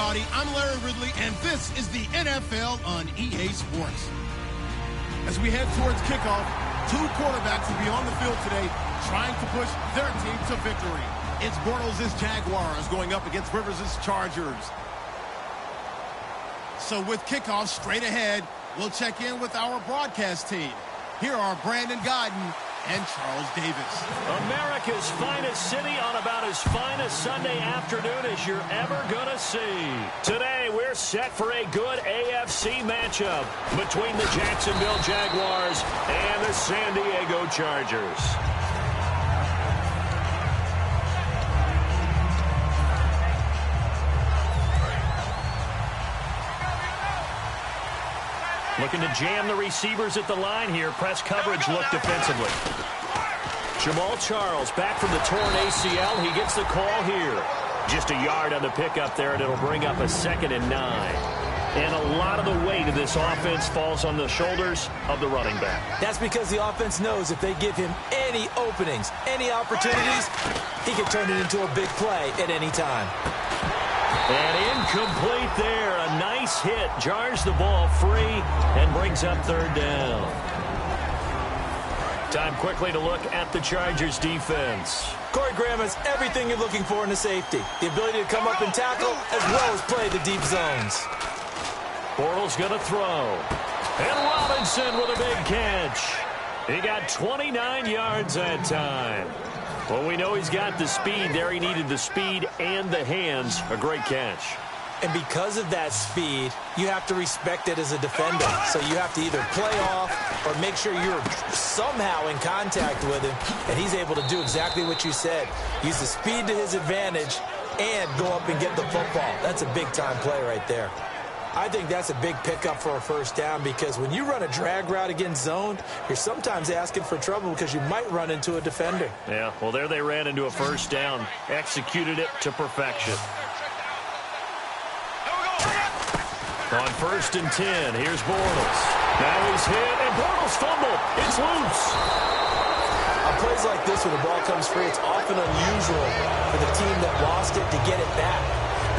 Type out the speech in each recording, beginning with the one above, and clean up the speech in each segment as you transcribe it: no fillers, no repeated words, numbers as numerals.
everybody. I'm Larry Ridley, and this is the NFL on EA Sports. As we head towards kickoff, two quarterbacks will be on the field today trying to push their team to victory. It's Bortles' Jaguars going up against Rivers' Chargers. So with kickoff straight ahead, we'll check in with our broadcast team. Here are Brandon Godden and Charles Davis. America's finest city on about as fine a Sunday afternoon as you're ever going to see. Today, we're set for a good AFC matchup between the Jacksonville Jaguars and the San Diego Chargers. Looking to jam the receivers at the line here. Press coverage look defensively. Jamal Charles back from the torn ACL. He gets the call here. Just a yard on the pickup there, and it'll bring up a 2nd and 9. And a lot of the weight of this offense falls on the shoulders of the running back. That's because the offense knows if they give him any openings, any opportunities, he can turn it into a big play at any time. And incomplete there. A nice hit. Jars the ball free and brings up 3rd down. Time quickly to look at the Chargers defense. Corey Graham has everything you're looking for in a safety. The ability to come up and tackle as well as play the deep zones. Bortles going to throw. And Robinson with a big catch. He got 29 yards that time. Well, we know he's got the speed there. He needed the speed and the hands. A great catch. And because of that speed, you have to respect it as a defender. So you have to either play off or make sure you're somehow in contact with him. And he's able to do exactly what you said. Use the speed to his advantage and go up and get the football. That's a big-time play right there. I think that's a big pickup for a 1st down because when you run a drag route against zone, you're sometimes asking for trouble because you might run into a defender. Yeah, well, there they ran into a 1st down. Executed it to perfection. On 1st and 10, here's Bortles. Now he's hit, and Bortles fumbled. It's loose. On plays like this, when the ball comes free, it's often unusual for the team that lost it to get it back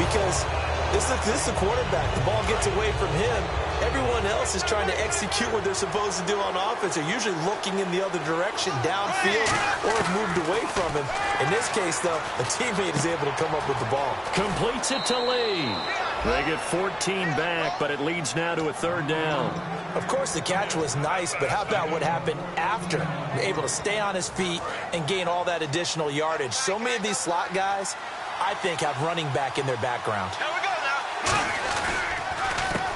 because this is the quarterback. The ball gets away from him. Everyone else is trying to execute what they're supposed to do on offense. They're usually looking in the other direction, downfield, or have moved away from him. In this case, though, a teammate is able to come up with the ball. Completes it to Lee. They get 14 back, but it leads now to a 3rd down. Of course, the catch was nice, but how about what happened after? You're able to stay on his feet and gain all that additional yardage. So many of these slot guys, I think, have running back in their background.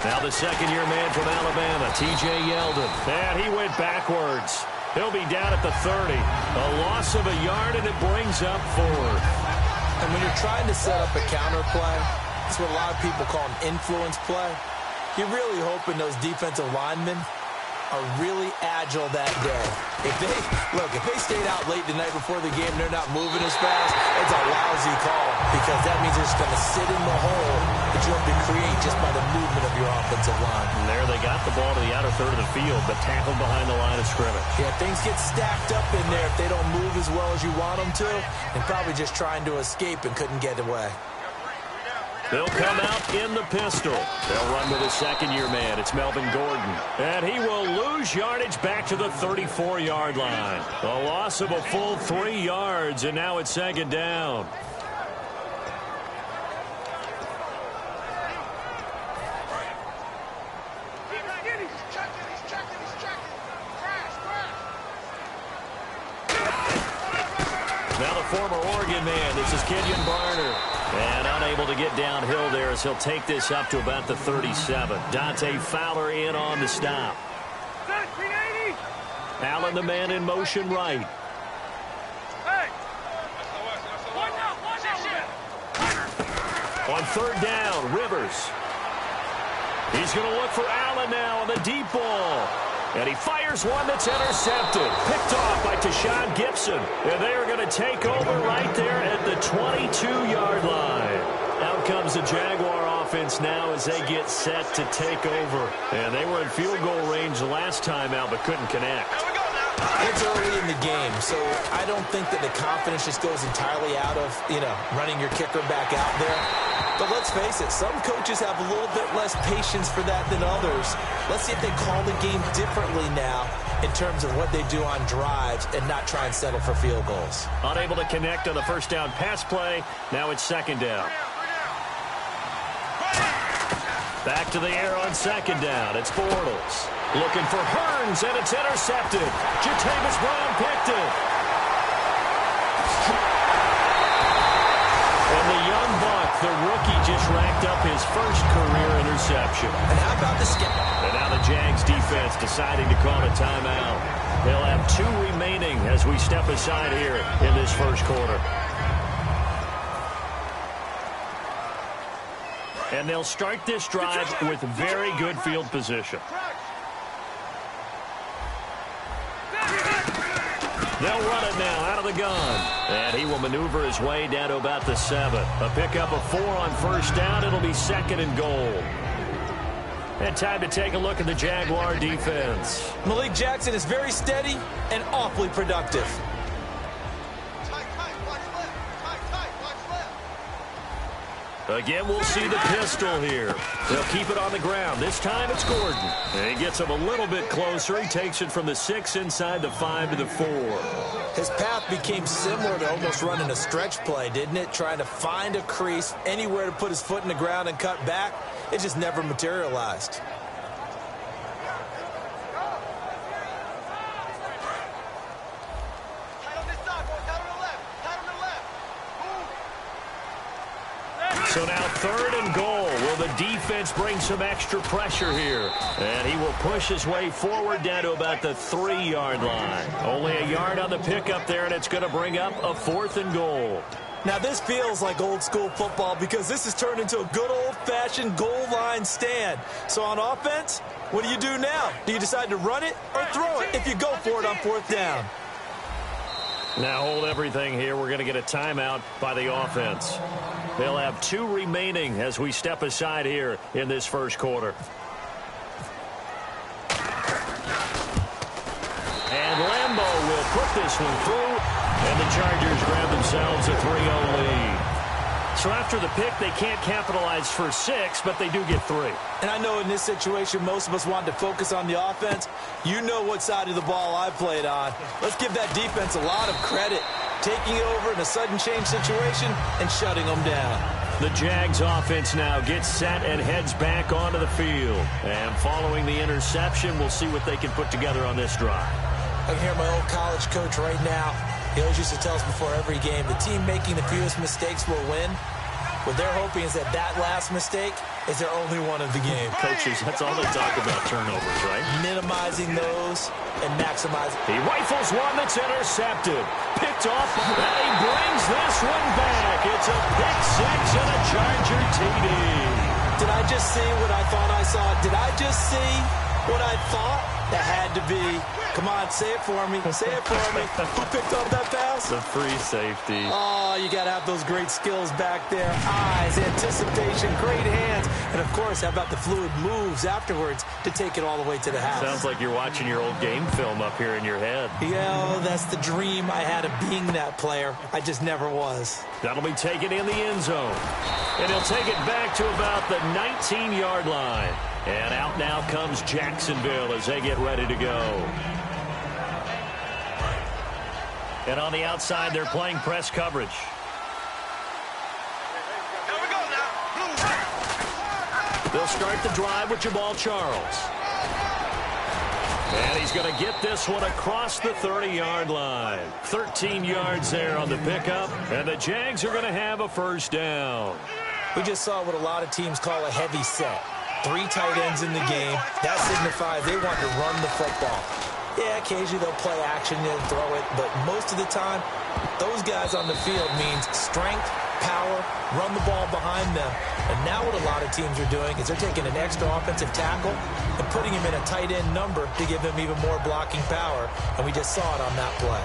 Now the 2nd-year man from Alabama, T.J. Yeldon. And he went backwards. He'll be down at the 30. A loss of a yard, and it brings up 4th. And when you're trying to set up a counter play, it's what a lot of people call an influence play. You're really hoping those defensive linemen are really agile that day. If they stayed out late the night before the game, they're not moving as fast, it's a lousy call because that means they're just going to sit in the hole that you have to create just by the movement of your offensive line. And there they got the ball to the outer 3rd of the field, but tackled behind the line of scrimmage. Yeah, things get stacked up in there if they don't move as well as you want them to, and probably just trying to escape and couldn't get away. They'll come out in the pistol. They'll run with a 2nd-year man. It's Melvin Gordon. And he will lose yardage back to the 34-yard line. A loss of a full 3 yards, and now it's 2nd down. Now the former Oregon man. This is Kenyon Barner. And unable to get downhill there as he'll take this up to about the 37. Dante Fowler in on the stop. Allen the man in motion right. On 3rd down, Rivers. He's going to look for Allen now on the deep ball. And he fires one that's intercepted. Picked off by Tashawn Gibson. And they are going to take over right there at the 22-yard line. Out comes the Jaguar offense now as they get set to take over. And they were in field goal range last time out but couldn't connect. It's early in the game, so I don't think that the confidence just goes entirely out of, running your kicker back out there. But let's face it, some coaches have a little bit less patience for that than others. Let's see if they call the game differently now in terms of what they do on drives and not try and settle for field goals. Unable to connect on the first down pass play. Now it's second down. Back to the air on second down. It's Bortles. Looking for Hearns, and it's intercepted. Jatavis Brown picked it. And the young buck, the rookie, just racked up his first career interception. And how about the skip? And now the Jags defense deciding to call a timeout. They'll have 2 remaining as we step aside here in this first quarter. And they'll start this drive with very good field position. They'll run it now out of the gun. And he will maneuver his way down to about the 7. A pickup of 4 on first down. It'll be second and goal. And time to take a look at the Jaguar defense. Malik Jackson is very steady and awfully productive. Again, we'll see the pistol here. They'll keep it on the ground. This time it's Gordon. And he gets him a little bit closer. He takes it from the 6 inside the 5 to the 4. His path became similar to almost running a stretch play, didn't it? Trying to find a crease, anywhere to put his foot in the ground and cut back. It just never materialized. So now 3rd and goal. Will the defense bring some extra pressure here? And he will push his way forward down to about the 3-yard line. Only a yard on the pickup there, and it's going to bring up a 4th and goal. Now this feels like old school football because this has turned into a good old-fashioned goal line stand. So on offense, what do you do now? Do you decide to run it or throw it if you go for it on 4th down? Now hold everything here. We're going to get a timeout by the offense. They'll have 2 remaining as we step aside here in this first quarter. And Lambeau will put this one through, and the Chargers grab themselves a 3-0 lead. So after the pick, they can't capitalize for 6, but they do get 3. And I know in this situation, most of us wanted to focus on the offense. You know what side of the ball I played on. Let's give that defense a lot of credit. Taking over in a sudden change situation and shutting them down. The Jags offense now gets set and heads back onto the field. And following the interception, we'll see what they can put together on this drive. I can hear my old college coach right now. He always used to tell us before every game, the team making the fewest mistakes will win. What they're hoping is that last mistake is their only one of the game. Coaches, that's all they talk about, turnovers, right? Minimizing those and maximizing. He rifles one that's intercepted. Picked off, and he brings this one back. It's a pick 6 and a Charger TD. Did I just see what I thought I saw? Did I just see what I thought? That had to be. Come on, say it for me. Say it for me. Who picked up that pass? The free safety. Oh, you got to have those great skills back there. Eyes, anticipation, great hands. And, of course, how about the fluid moves afterwards to take it all the way to the house? Sounds like you're watching your old game film up here in your head. Yeah, that's the dream I had of being that player. I just never was. That'll be taken in the end zone. And he'll take it back to about the 19-yard line. And out now comes Jacksonville as they get ready to go. And on the outside, they're playing press coverage. Here we go now. They'll start the drive with Jamal Charles. And he's going to get this one across the 30-yard line. 13 yards there on the pickup. And the Jags are going to have a first down. We just saw what a lot of teams call a heavy set. 3 tight ends in the game. That signifies they want to run the football. Yeah, occasionally they'll play action and throw it, but most of the time, those guys on the field means strength, power, run the ball behind them. And now what a lot of teams are doing is they're taking an extra offensive tackle and putting him in a tight end number to give him even more blocking power, and we just saw it on that play.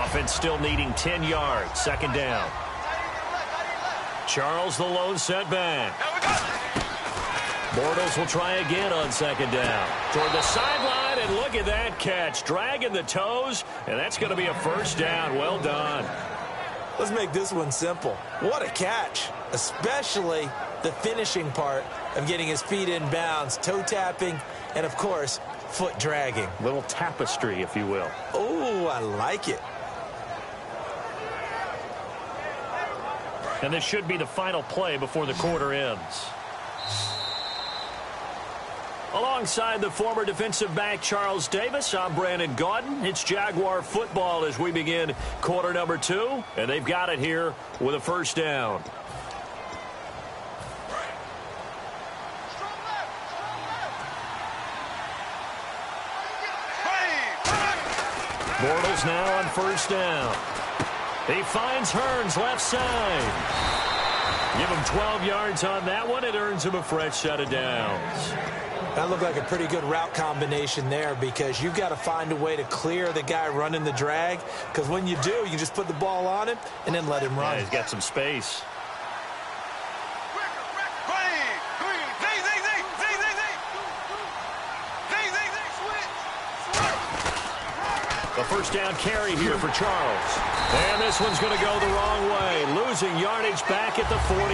Offense still needing 10 yards, second down. Charles the lone setback. Bortles will try again on second down. Toward the sideline, and look at that catch. Dragging the toes, and that's going to be a first down. Well done. Let's make this one simple. What a catch, especially the finishing part of getting his feet in bounds, toe tapping, and, of course, foot dragging. Little tapestry, if you will. Oh, I like it. And this should be the final play before the quarter ends. Alongside the former defensive back Charles Davis, I'm Brandon Gaudin. It's Jaguar football as we begin quarter number 2, and they've got it here with a first down. Bortles now on first down. He finds Hearns left side. Give him 12 yards on that one. It earns him a fresh set of downs. That looked like a pretty good route combination there because you've got to find a way to clear the guy running the drag, because when you do, you just put the ball on him and then let him run. Yeah, he's got some space. A first down carry here for Charles. And this one's going to go the wrong way. Losing yardage back at the 42.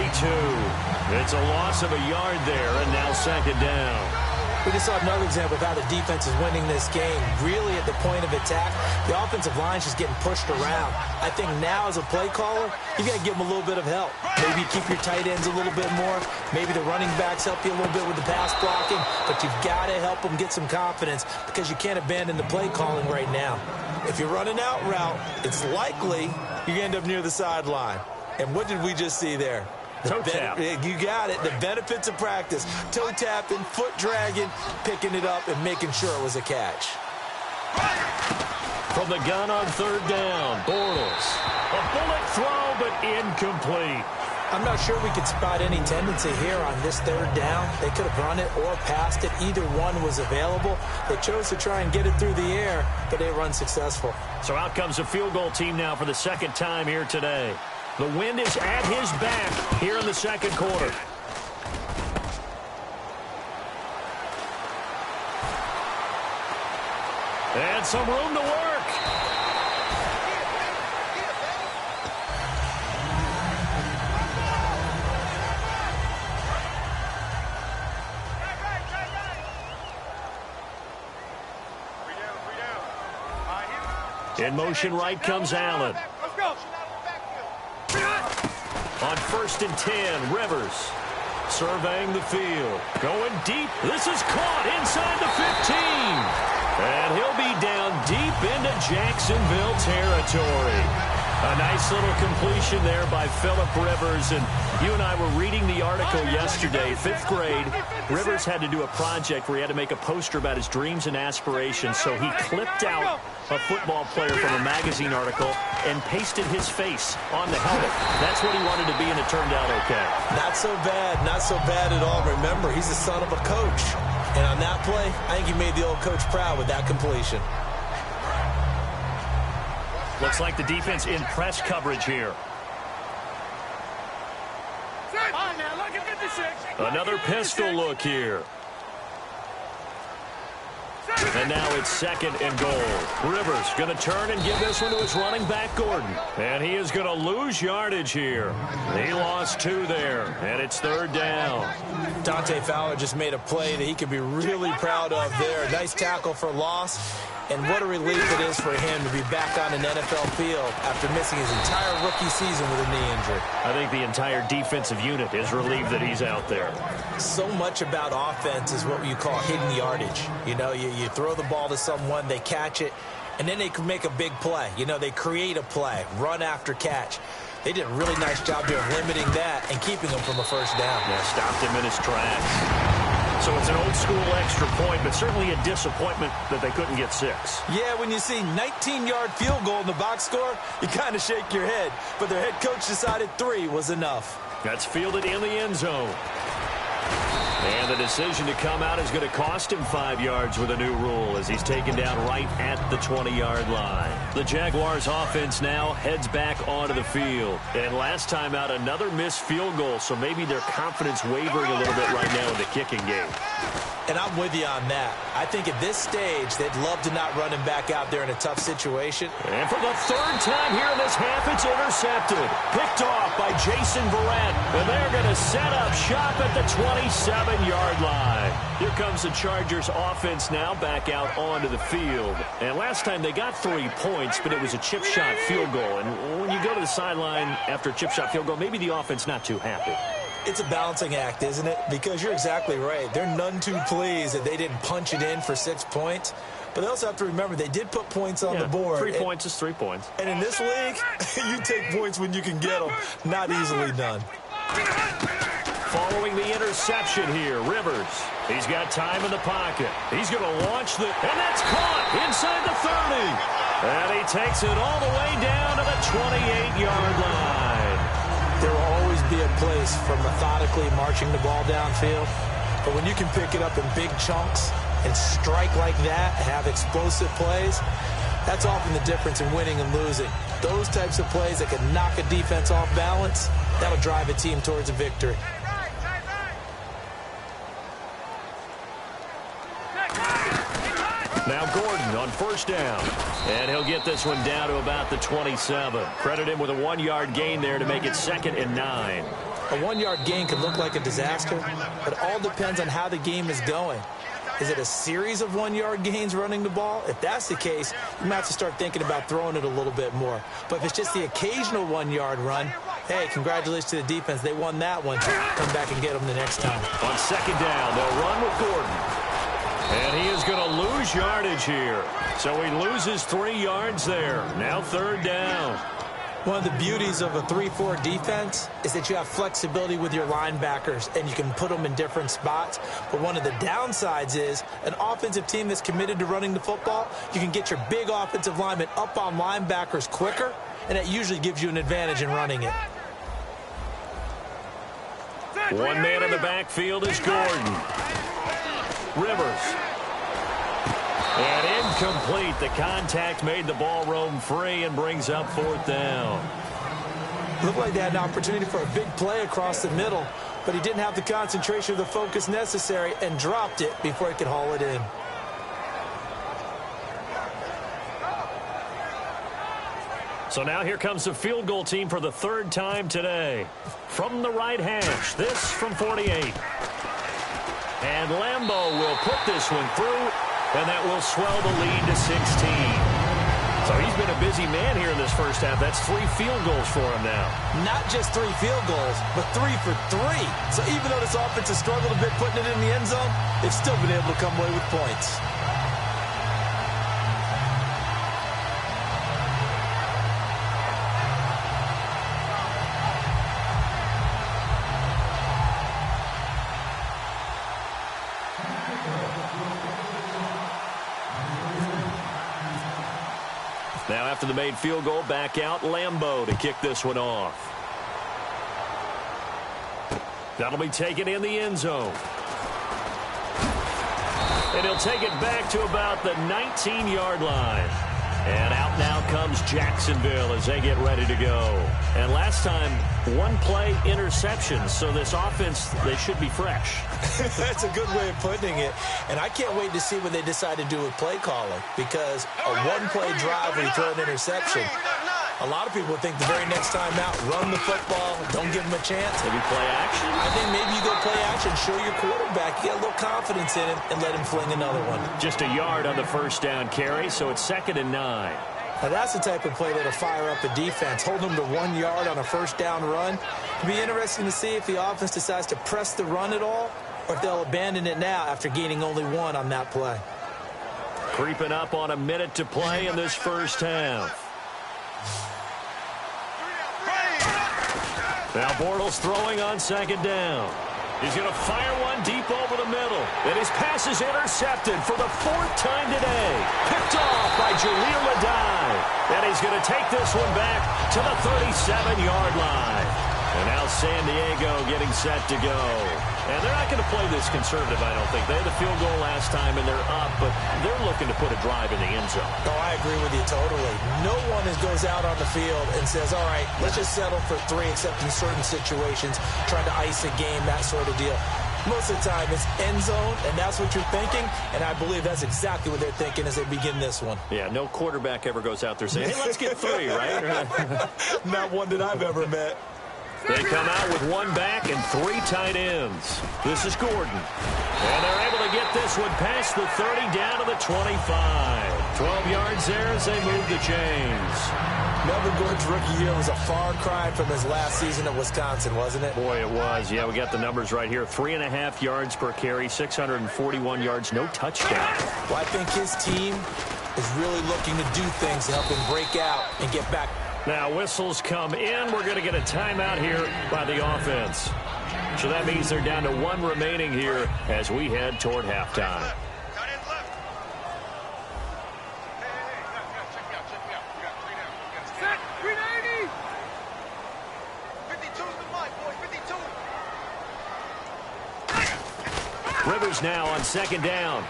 It's a loss of a yard there, and now second down. We just saw another example of how the defense is winning this game. Really at the point of attack, the offensive line's just getting pushed around. I think now as a play caller, you got to give them a little bit of help. Maybe keep your tight ends a little bit more. Maybe the running backs help you a little bit with the pass blocking. But you've got to help them get some confidence because you can't abandon the play calling right now. If you're running out route, it's likely you end up near the sideline. And what did we just see there? Toe tap. You got it. The benefits of practice. Toe tapping, foot dragging, picking it up, and making sure it was a catch. From the gun on third down, Bortles. A bullet throw, but incomplete. I'm not sure we could spot any tendency here on this third down. They could have run it or passed it. Either one was available. They chose to try and get it through the air, but they were unsuccessful. So out comes a field goal team now for the second time here today. The wind is at his back here in the second quarter. And some room to work. In motion right comes Allen. On 1st and 10, Rivers surveying the field. Going deep. This is caught inside the 15. And he'll be down deep into Jacksonville territory. A nice little completion there by Phillip Rivers. And you and I were reading the article yesterday, 5th grade. Rivers had to do a project where he had to make a poster about his dreams and aspirations. So he clipped out a football player from a magazine article and pasted his face on the helmet. That's what he wanted to be, and it turned out okay. Not so bad. Not so bad at all. Remember, he's the son of a coach. And on that play, I think he made the old coach proud with that completion. Looks like the defense in press coverage here. Another pistol look here. And now it's 2nd and goal. Rivers going to turn and give this one to his running back, Gordon. And he is going to lose yardage here. He lost 2 there, and it's 3rd down. Dante Fowler just made a play that he could be really proud of there. Nice tackle for loss. And what a relief it is for him to be back on an NFL field after missing his entire rookie season with a knee injury. I think the entire defensive unit is relieved that he's out there. So much about offense is what you call hidden yardage. You know, you throw the ball to someone, they catch it, and then they can make a big play. You know, they create a play, run after catch. They did a really nice job there of limiting that and keeping him from a first down. Yeah, stopped him in his tracks. So it's an old-school extra point, but certainly a disappointment that they couldn't get 6. Yeah, when you see 19-yard field goal in the box score, you kind of shake your head. But their head coach decided 3 was enough. That's fielded in the end zone. And the decision to come out is going to cost him 5 yards with a new rule as he's taken down right at the 20-yard line. The Jaguars offense now heads back onto the field. And last time out, another missed field goal, so maybe their confidence wavering a little bit right now in the kicking game. And I'm with you on that. I think at this stage, they'd love to not run him back out there in a tough situation. And for the third time here in this half, it's intercepted. Picked off by Jason Verrett. And they're going to set up shop at the 27-yard line. Here comes the Chargers offense now back out onto the field. And last time they got 3 points, but it was a chip shot field goal. And when you go to the sideline after a chip shot field goal, maybe the offense not too happy. It's a balancing act, isn't it? Because you're exactly right. They're none too pleased that they didn't punch it in for 6 points. But they also have to remember they did put points on the board. 3 points is 3 points. And in this league, you take points when you can get them. Not easily done. Following the interception here, Rivers. He's got time in the pocket. He's going to launch and that's caught inside the 30. And he takes it all the way down to the 28-yard line. There will always be a place for methodically marching the ball downfield. But when you can pick it up in big chunks and strike like that, have explosive plays, that's often the difference in winning and losing. Those types of plays that can knock a defense off balance, that'll drive a team towards a victory. Now Gordon on first down. And he'll get this one down to about the 27. Credit him with a 1-yard gain there to make it 2nd and 9. A 1-yard gain can look like a disaster, but it all depends on how the game is going. Is it a series of 1-yard gains running the ball? If that's the case, you might have to start thinking about throwing it a little bit more. But if it's just the occasional 1-yard run, hey, congratulations to the defense. They won that one. Come back and get them the next time. On 2nd down, they'll run with Gordon. And he is going to lose yardage here. So he loses 3 yards there. Now 3rd down. One of the beauties of a 3-4 defense is that you have flexibility with your linebackers and you can put them in different spots. But one of the downsides is an offensive team that's committed to running the football, you can get your big offensive linemen up on linebackers quicker, and that usually gives you an advantage in running it. One man in the backfield is Gordon. Rivers. And incomplete. The contact made the ball roam free and brings up 4th down. Looked like they had an opportunity for a big play across the middle, but he didn't have the concentration or the focus necessary and dropped it before he could haul it in. So now here comes the field goal team for the 3rd time today. From the right hash, this from 48. And Lambeau will put this one through, and that will swell the lead to 16. So he's been a busy man here in this first half. That's 3 field goals for him now. Not just 3 field goals, but 3 for 3. So even though this offense has struggled a bit putting it in the end zone, they've still been able to come away with points. Now after the made field goal, back out Lambeau to kick this one off. That'll be taken in the end zone. And he'll take it back to about the 19-yard line. And out now comes Jacksonville as they get ready to go. And last time, 1-play interception. So this offense, they should be fresh. That's a good way of putting it. And I can't wait to see what they decide to do with play calling. Because a 1-play drive where you throw an interception, a lot of people think the very next time out, run the football, don't give them a chance. Maybe play action? I think maybe you go play action, show your quarterback, you get a little confidence in him, and let him fling another one. Just a yard on the first down carry, so it's 2nd and 9. Now that's the type of play that'll fire up a defense. Hold them to 1 yard on a first down run. It'll be interesting to see if the offense decides to press the run at all, or if they'll abandon it now after gaining only 1 on that play. Creeping up on a minute to play in this first half. Now Bortles throwing on 2nd down. He's going to fire one deep over the middle. And his pass is intercepted for the 4th time today. Picked off by Jaleel Adai. And he's going to take this one back to the 37-yard line. And now San Diego getting set to go. And they're not going to play this conservative, I don't think. They had the field goal last time, and they're up, but they're looking to put a drive in the end zone. Oh, I agree with you totally. No one goes out on the field and says, all right, let's just settle for 3, except in certain situations, trying to ice a game, that sort of deal. Most of the time, it's end zone, and that's what you're thinking, and I believe that's exactly what they're thinking as they begin this one. Yeah, no quarterback ever goes out there saying, hey, let's get 3, right? Not one that I've ever met. They come out with 1 back and 3 tight ends. This is Gordon. And they're able to get this one past the 30 down to the 25. 12 yards there as they move the chains. Melvin Gordon's rookie year was a far cry from his last season at Wisconsin, wasn't it? Boy, it was. Yeah, we got the numbers right here. 3.5 yards per carry, 641 yards, no touchdown. Well, I think his team is really looking to do things to help him break out and get back. Now, whistles come in. We're going to get a timeout here by the offense. So that means they're down to 1 remaining here as we head toward halftime. Rivers now on 2nd down.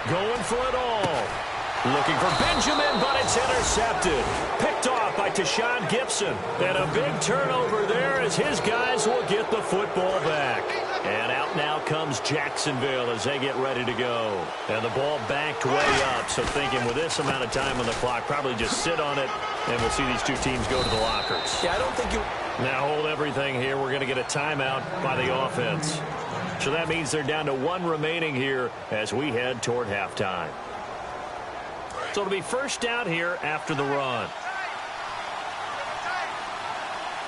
Going for it all. Looking for Benjamin, but it's intercepted. Picked off by Tashawn Gibson. And a big turnover there as his guys will get the football back. And out now comes Jacksonville as they get ready to go. And the ball backed way up. So thinking with this amount of time on the clock, probably just sit on it, and we'll see these 2 teams go to the lockers. Yeah, I don't think you... Now hold everything here. We're going to get a timeout by the offense. So that means they're down to 1 remaining here as we head toward halftime. So it'll be first down here after the run.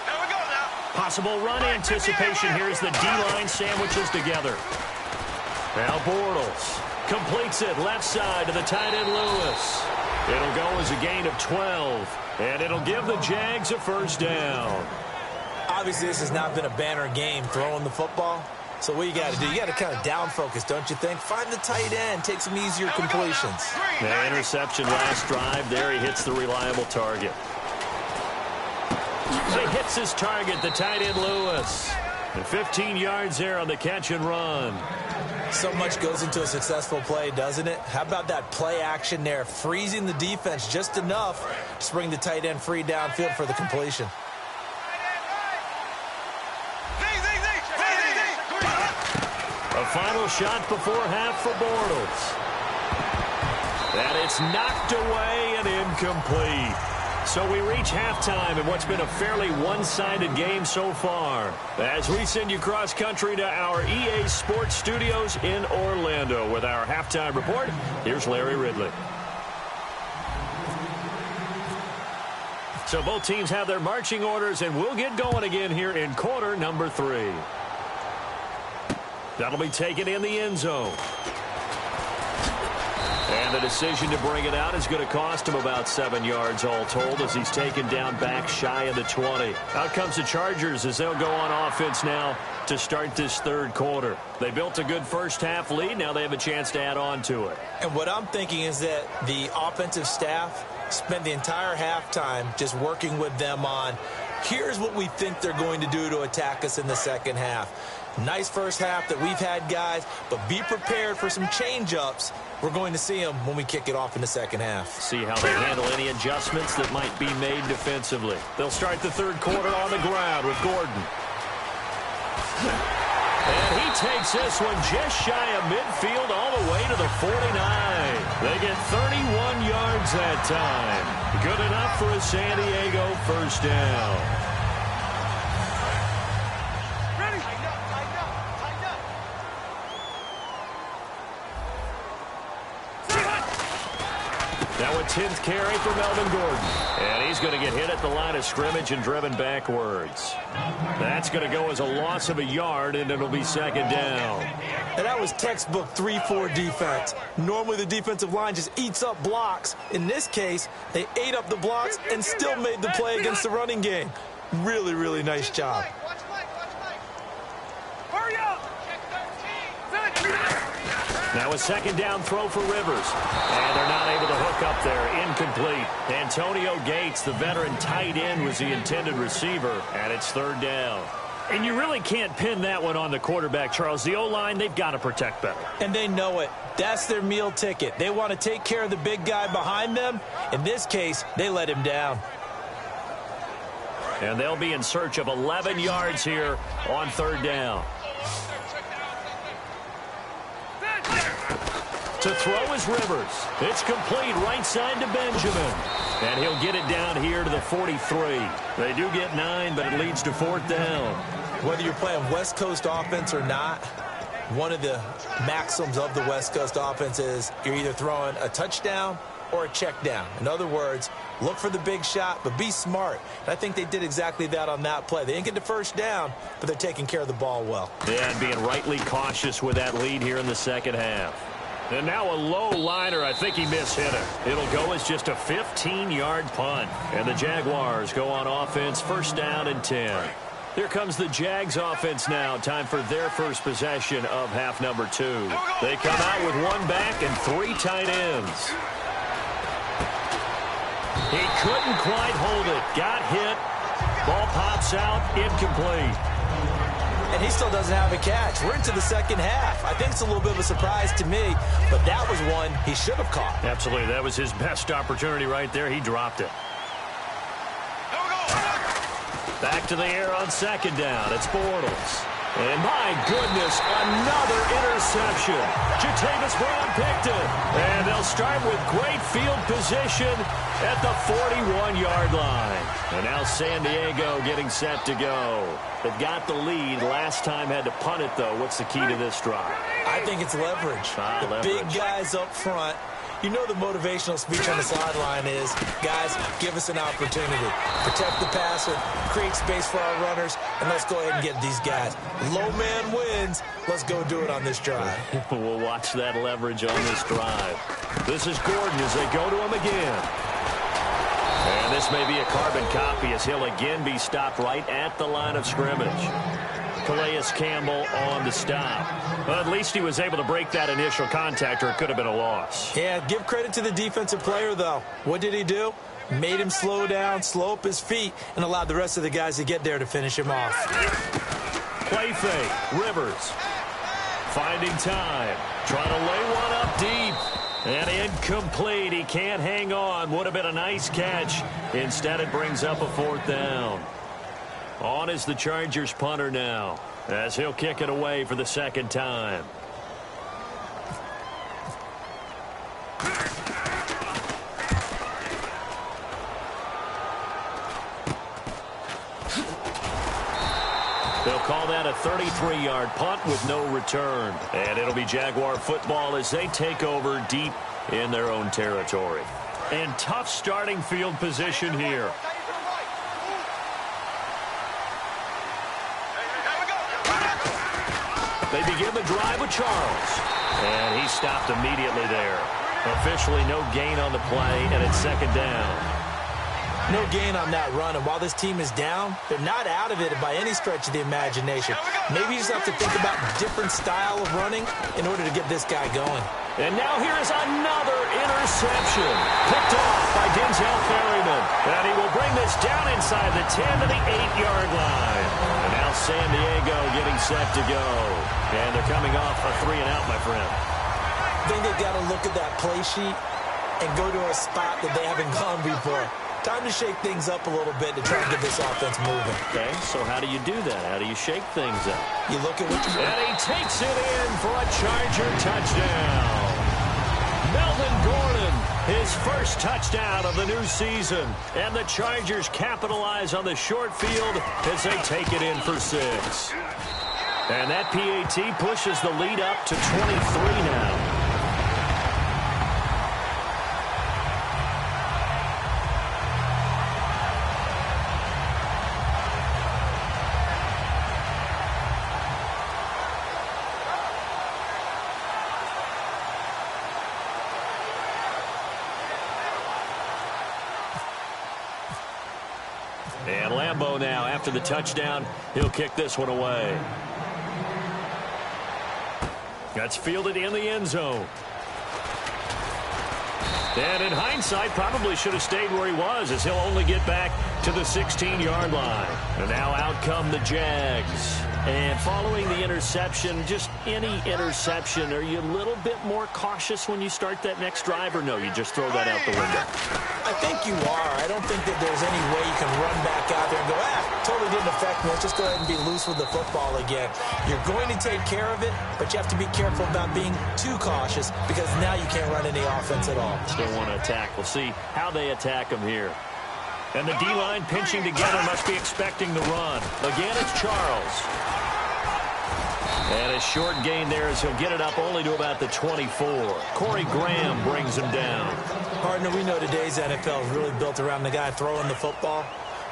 There we go now. Possible run anticipation here as the D-line sandwiches together. Now Bortles completes it left side to the tight end Lewis. It'll go as a gain of 12, and it'll give the Jags a first down. Obviously, this has not been a banner game throwing the football. So what you got to do, you got to kind of down focus, don't you think? Find the tight end, take some easier completions. The interception last drive there. He hits the reliable target. He hits his target, the tight end Lewis. And 15 yards there on the catch and run. So much goes into a successful play, doesn't it? How about that play action there, freezing the defense just enough to bring the tight end free downfield for the completion. A final shot before half for Bortles. And it's knocked away and incomplete. So we reach halftime in what's been a fairly one-sided game so far. As we send you cross-country to our EA Sports Studios in Orlando with our halftime report, here's Larry Ridley. So both teams have their marching orders, and we'll get going again here in quarter number 3. That'll be taken in the end zone. And the decision to bring it out is going to cost him about 7 yards all told as he's taken down back shy of the 20. Out comes the Chargers as they'll go on offense now to start this 3rd quarter. They built a good first half lead. Now they have a chance to add on to it. And what I'm thinking is that the offensive staff spent the entire halftime just working with them on, here's what we think they're going to do to attack us in the second half. Nice first half that we've had, guys, but be prepared for some change-ups. We're going to see them when we kick it off in the second half. See how they handle any adjustments that might be made defensively. They'll start the 3rd quarter on the ground with Gordon. And he takes this one just shy of midfield all the way to the 49. They get 31 yards that time. Good enough for a San Diego first down. Now a 10th carry for Melvin Gordon. And he's going to get hit at the line of scrimmage and driven backwards. That's going to go as a loss of a yard, and it'll be 2nd down. And that was textbook 3-4 defense. Normally the defensive line just eats up blocks. In this case, they ate up the blocks and still made the play against the running game. Really, really nice job. Hurry up! Now a 2nd down throw for Rivers. And they're not able to hook up there. Incomplete. Antonio Gates, the veteran tight end, was the intended receiver. And it's 3rd down. And you really can't pin that one on the quarterback, Charles. The O-line, they've got to protect better. And they know it. That's their meal ticket. They want to take care of the big guy behind them. In this case, they let him down. And they'll be in search of 11 yards here on 3rd down. To throw is Rivers. It's complete right side to Benjamin. And he'll get it down here to the 43. They do get 9, but it leads to 4th down. Whether you're playing West Coast offense or not, one of the maxims of the West Coast offense is you're either throwing a touchdown or a check down. In other words, look for the big shot, but be smart. And I think they did exactly that on that play. They didn't get the first down, but they're taking care of the ball well. Yeah, and being rightly cautious with that lead here in the second half. And now a low liner. I think he mishit it. It'll go as just a 15-yard punt. And the Jaguars go on offense, 1st down and 10. Here comes the Jags offense now. Time for their first possession of half number 2. They come out with 1 back and 3 tight ends. He couldn't quite hold it. Got hit. Ball pops out. Incomplete. And he still doesn't have a catch. We're into the second half. I think it's a little bit of a surprise to me, but that was one he should have caught. Absolutely. That was his best opportunity right there. He dropped it. Back to the air on 2nd down. It's Bortles. And my goodness, another interception. Jatavis Brown picked it. And they'll start with great field position at the 41-yard line. And now San Diego getting set to go. They've got the lead. Last time had to punt it, though. What's the key to this drive? I think it's leverage. Big guys up front. You know the motivational speech on the sideline is, guys, give us an opportunity. Protect the passer, create space for our runners, and let's go ahead and get these guys. Low man wins. Let's go do it on this drive. We'll watch that leverage on this drive. This is Gordon as they go to him again. And this may be a carbon copy as he'll again be stopped right at the line of scrimmage. Calais Campbell on the stop. Well, at least he was able to break that initial contact, or it could have been a loss. Yeah, give credit to the defensive player, though. What did he do? Made him slow down, slow up his feet, and allowed the rest of the guys to get there to finish him off. Play fake. Rivers. Finding time. Trying to lay one up deep. And incomplete. He can't hang on. Would have been a nice catch. Instead, it brings up a 4th down. On is the Chargers punter now, as he'll kick it away for the 2nd time. They'll call that a 33-yard punt with no return. And it'll be Jaguar football as they take over deep in their own territory. And tough starting field position here. They begin the drive with Charles. And he stopped immediately there. Officially no gain on the play, and it's 2nd down. No gain on that run, and while this team is down, they're not out of it by any stretch of the imagination. Maybe you just have to think about a different style of running in order to get this guy going. And now here is another interception. Picked off by Denzel Ferryman. And he will bring this down inside the 10 to the 8-yard line. And now San Diego getting set to go. And they're coming off a 3-and-out, my friend. I think they've got to look at that play sheet and go to a spot that they haven't gone before. Time to shake things up a little bit to try and get this offense moving. Okay, so how do you do that? How do you shake things up? You look at what you... And he takes it in for a Charger touchdown. Melvin Gordon, his first touchdown of the new season. And the Chargers capitalize on the short field as they take it in for 6. And that PAT pushes the lead up to 23 now. And Lambeau now, after the touchdown, he'll kick this one away. That's fielded in the end zone. And in hindsight, probably should have stayed where he was, as he'll only get back to the 16-yard line. And now out come the Jags. And following the interception, just any interception, are you a little bit more cautious when you start that next drive, or no, you just throw that out the window? I think you are. I don't think that there's any way you can run back out there and go, totally didn't affect let's just go ahead and be loose with the football again. You're going to take care of it, but you have to be careful about being too cautious because now you can't run any offense at all. Still want to attack. We'll see how they attack him here. And the D-line pinching together must be expecting the run. Again, it's Charles. And a short gain there as he'll get it up only to about the 24. Corey Graham brings him down. Partner, we know today's NFL is really built around the guy throwing the football.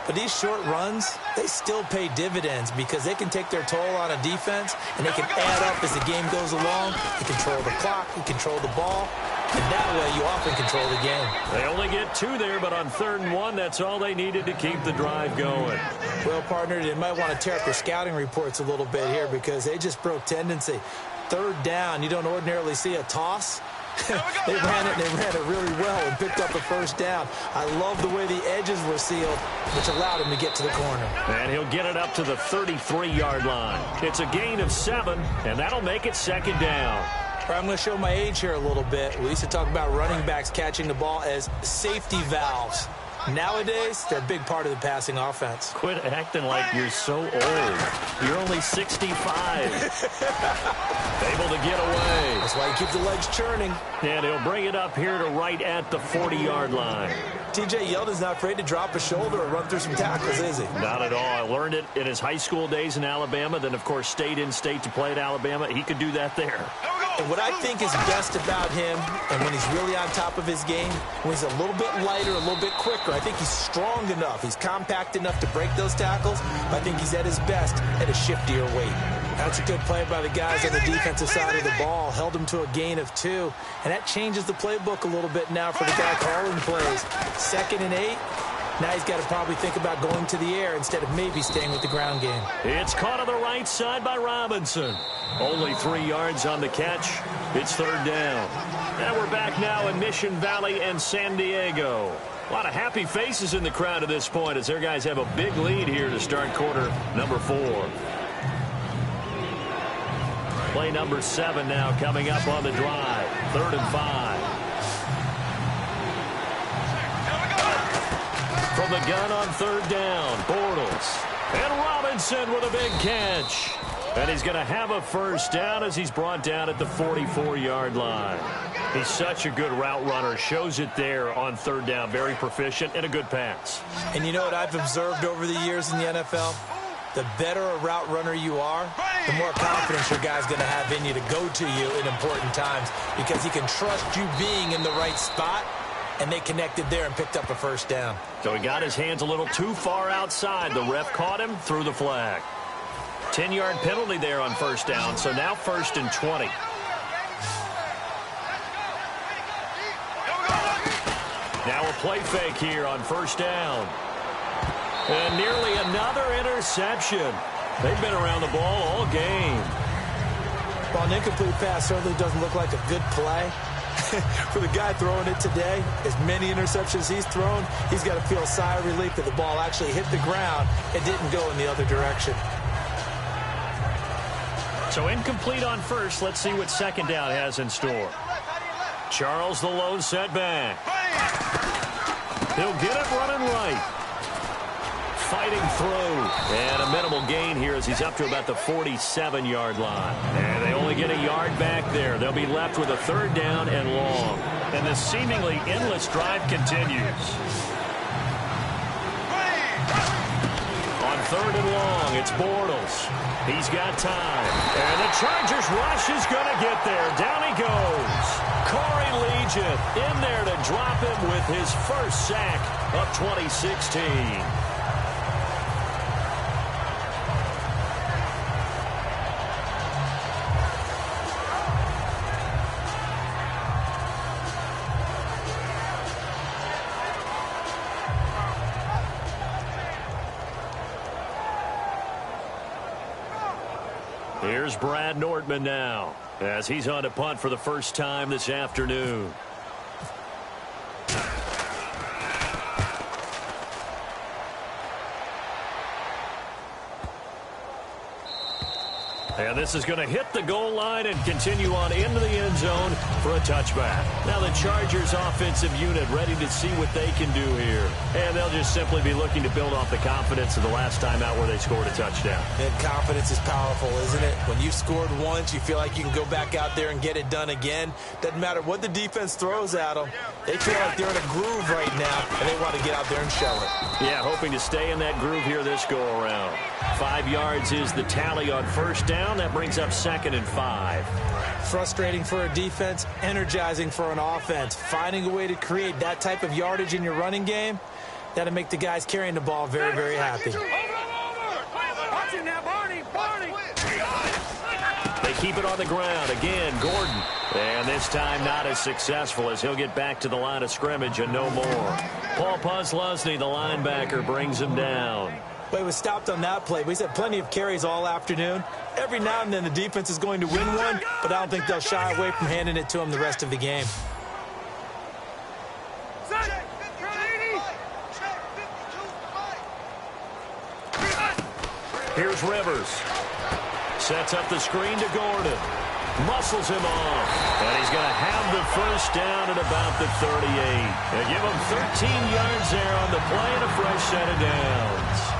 But these short runs, they still pay dividends because they can take their toll on a defense and they can add up as the game goes along. You control the clock, you control the ball, and that way you often control the game. They only get 2 there, but on 3rd and 1, that's all they needed to keep the drive going. Well, partner, they might want to tear up their scouting reports a little bit here because they just broke tendency. 3rd down, you don't ordinarily see a toss. They ran it really well and picked up a 1st down. I love the way the edges were sealed, which allowed him to get to the corner. And he'll get it up to the 33-yard line. It's a gain of 7, and that'll make it 2nd down. I'm going to show my age here a little bit. We used to talk about running backs catching the ball as safety valves. Nowadays, they're a big part of the passing offense. Quit acting like you're so old. You're only 65. Able to get away. That's why you keep the legs churning. And he'll bring it up here to right at the 40-yard line. T.J. Yeldon's not afraid to drop a shoulder or run through some tackles, is he? Not at all. I learned it in his high school days in Alabama, then, of course, stayed in state to play at Alabama. He could do that there. And what I think is best about him, and when he's really on top of his game, when he's a little bit lighter, a little bit quicker, I think he's strong enough, he's compact enough to break those tackles, but I think he's at his best at a shiftier weight. That's a good play by the guys on the defensive side of the ball. Held him to a gain of 2, and that changes the playbook a little bit now for the guy calling plays. 2nd and 8. Now he's got to probably think about going to the air instead of maybe staying with the ground game. It's caught on the right side by Robinson. Only 3 yards on the catch. It's 3rd down. And we're back now in Mission Valley and San Diego. A lot of happy faces in the crowd at this point as their guys have a big lead here to start quarter number 4. Play number 7 now coming up on the drive. 3rd and 5. From the gun on 3rd down, Bortles. And Robinson with a big catch. And he's going to have a 1st down as he's brought down at the 44-yard line. He's such a good route runner. Shows it there on 3rd down. Very proficient and a good pass. And you know what I've observed over the years in the NFL? The better a route runner you are, the more confidence your guy's going to have in you to go to you in important times because he can trust you being in the right spot. And they connected there and picked up a 1st down. So he got his hands a little too far outside. The ref caught him, threw the flag. 10-yard penalty there on 1st down, so now 1st and 20. Now a play fake here on 1st down. And nearly another interception. They've been around the ball all game. Well, an incomplete pass certainly doesn't look like a good play. For the guy throwing it today, as many interceptions he's thrown, he's got to feel a sigh of relief that the ball actually hit the ground and didn't go in the other direction. So incomplete on 1st. Let's see what 2nd down has in store. Charles the lone setback. He'll get it running right. Fighting through. And a minimal gain here as he's up to about the 47-yard line. And they only get a yard back there. They'll be left with a 3rd down and long. And the seemingly endless drive continues. On 3rd and long, it's Bortles. He's got time. And the Chargers rush is going to get there. Down he goes. Corey Legion in there to drop him with his 1st sack of 2016. Here's Brad Nordman now as he's on to punt for the 1st time this afternoon. And this is going to hit the goal line and continue on into the end zone for a touchback. Now the Chargers offensive unit ready to see what they can do here. And they'll just simply be looking to build off the confidence of the last time out where they scored a touchdown. And confidence is powerful, isn't it? When you've scored once, you feel like you can go back out there and get it done again. Doesn't matter what the defense throws at them. They feel like they're in a groove right now, and they want to get out there and show it. Yeah, hoping to stay in that groove here this go-around. 5 yards is the tally on first down. That brings up 2nd and 5. Frustrating for a defense, energizing for an offense. Finding a way to create that type of yardage in your running game, that'll make the guys carrying the ball very, very happy. Watch him now, Barney. They keep it on the ground. Again, Gordon. And this time not as successful as he'll get back to the line of scrimmage and no more. Paul Posluszny, the linebacker, brings him down. Well, he was stopped on that play, but he's had plenty of carries all afternoon. Every now and then the defense is going to win one, but I don't think they'll shy away from handing it to him the rest of the game. Here's Rivers. Sets up the screen to Gordon. Muscles him off. And he's going to have the first down at about the 38. They give him 13 yards there on the play and a fresh set of downs.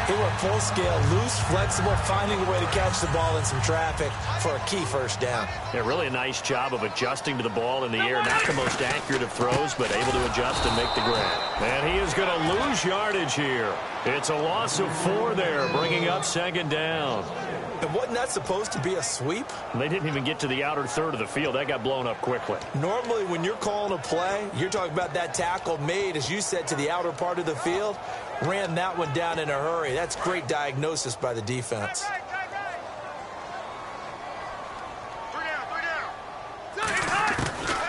He went full scale, loose, flexible, finding a way to catch the ball in some traffic for a key first down. Yeah, really a nice job of adjusting to the ball in the air. Not the most accurate of throws, but able to adjust and make the grab. And he is going to lose yardage here. It's a loss of 4 there, bringing up 2nd down. And wasn't that supposed to be a sweep? They didn't even get to the outer third of the field. That got blown up quickly. Normally, when you're calling a play, you're talking about that tackle made, as you said, to the outer part of the field. Ran that one down in a hurry. That's great diagnosis by the defense.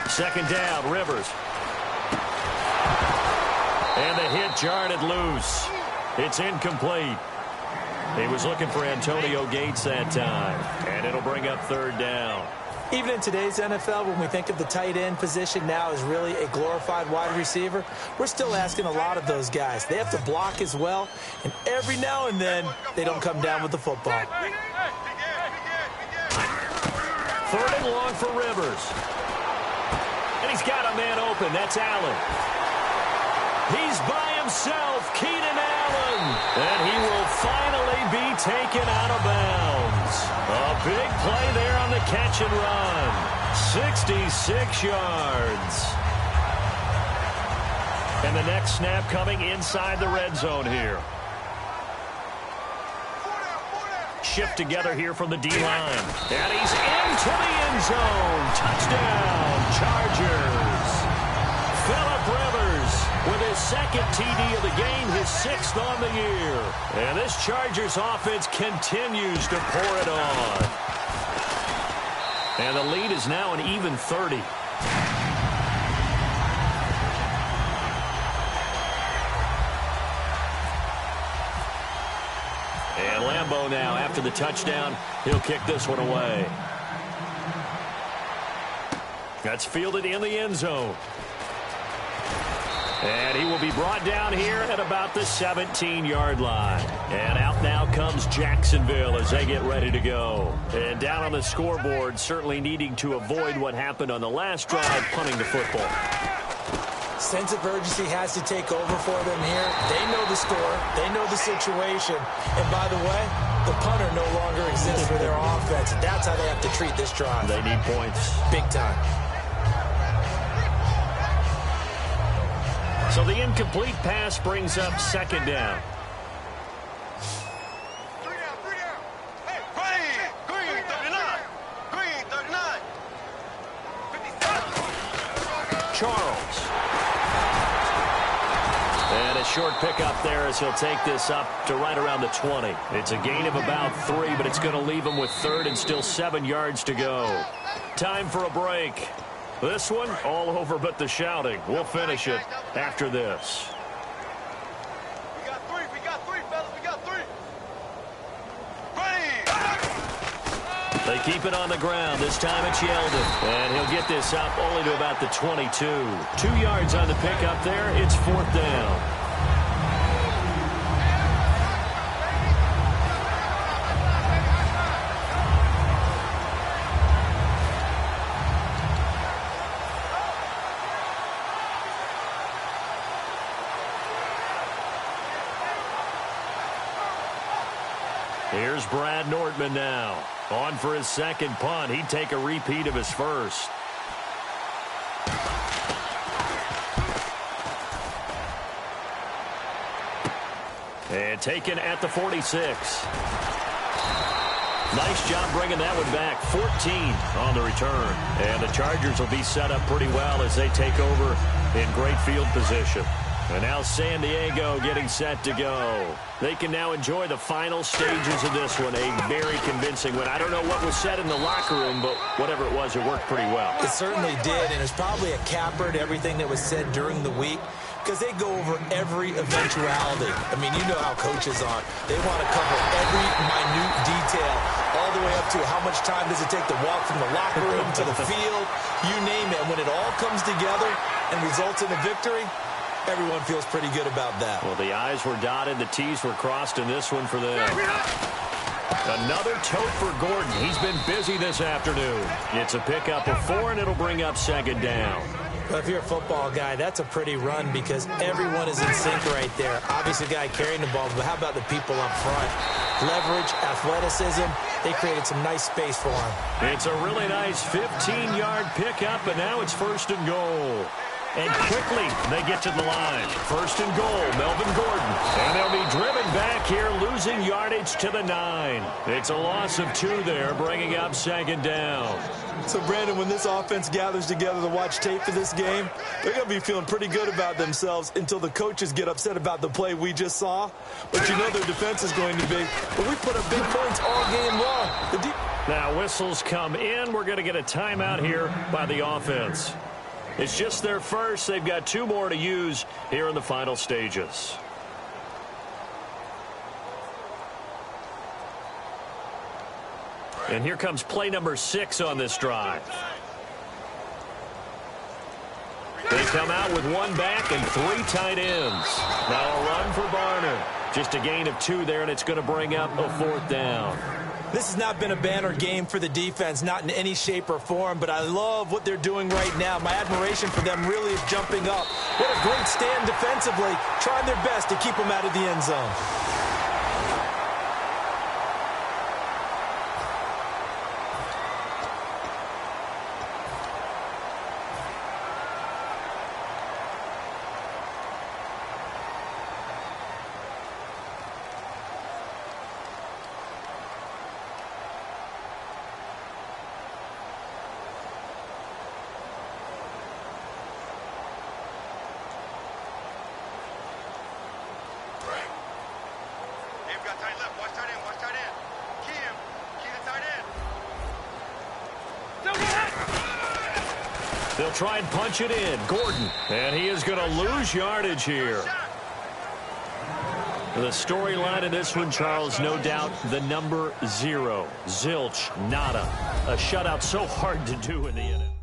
2nd down, Rivers. And the hit jarred it loose. It's incomplete. He was looking for Antonio Gates that time. And it'll bring up 3rd down. Even in today's NFL, when we think of the tight end position now as really a glorified wide receiver, we're still asking a lot of those guys. They have to block as well, and every now and then, they don't come down with the football. 3rd and long for Rivers. And he's got a man open. That's Allen. He's by himself, Keenan Allen. And he will finally be taken out of bounds. A big play there on the catch and run. 66 yards. And the next snap coming inside the red zone here. Shift together here from the D-line. And he's into the end zone. Touchdown, Chargers. Phillip Rivers with his 2nd TD of the game, his 6th on the year. And this Chargers offense continues to pour it on. And the lead is now an even 30. And Lambeau now, after the touchdown, he'll kick this one away. That's fielded in the end zone. And he will be brought down here at about the 17-yard line. And out now comes Jacksonville as they get ready to go. And down on the scoreboard, certainly needing to avoid what happened on the last drive, punting the football. Sense of urgency has to take over for them here. They know the score. They know the situation. And by the way, the punter no longer exists for their offense. That's how they have to treat this drive. They need points. Big time. So the incomplete pass brings up 2nd down. 3 down. Hey, Green, 39. Green, 39. 57. Charles. And a short pickup there as he'll take this up to right around the 20. It's a gain of about 3, but it's going to leave him with 3rd and still 7 yards to go. Time for a break. This one, all over but the shouting. We'll finish it after this. We got 3, fellas, we got 3. Green. They keep it on the ground. This time it's Yeldon. And he'll get this up only to about the 22. 2 yards on the pickup there. It's 4th down. Here's Brad Nortman now. On for his second punt. He'd take a repeat of his first. And taken at the 46. Nice job bringing that one back. 14 on the return. And the Chargers will be set up pretty well as they take over in great field position. And now San Diego getting set to go. They can now enjoy the final stages of this one. A very convincing win. I don't know what was said in the locker room, but whatever it was, it worked pretty well. It certainly did, and it's probably a capper to everything that was said during the week, because they go over every eventuality. I mean, you know how coaches are. They want to cover every minute detail, all the way up to how much time does it take to walk from the locker room to the field, you name it. And when it all comes together and results in a victory, everyone feels pretty good about that. Well, the I's were dotted, the T's were crossed in this one for them. Another tote for Gordon. He's been busy this afternoon. It's a pickup of 4, and it'll bring up second down. Well, if you're a football guy, that's a pretty run because everyone is in sync right there. Obviously, the guy carrying the ball, but how about the people up front? Leverage, athleticism, they created some nice space for him. It's a really nice 15-yard pickup, and now it's first and goal. And quickly, they get to the line. First and goal, Melvin Gordon. And they'll be driven back here, losing yardage to the 9. It's a loss of 2 there, bringing up second down. So, Brandon, when this offense gathers together to watch tape for this game, they're going to be feeling pretty good about themselves until the coaches get upset about the play we just saw. But you know their defense is going to be. But we put up big points all game long. Now, whistles come in. We're going to get a timeout here by the offense. It's just their first. They've got 2 more to use here in the final stages. And here comes play number 6 on this drive. They come out with 1 back and 3 tight ends. Now a run for Barner. Just a gain of 2 there, and it's going to bring up a 4th down. This has not been a banner game for the defense, not in any shape or form, but I love what they're doing right now. My admiration for them really is jumping up. What a great stand defensively, trying their best to keep them out of the end zone. They'll try and punch it in. Gordon. And he is going to lose yardage here. The storyline in this one, Charles, no doubt the number 0. Zilch, nada. A shutout so hard to do in the NFL.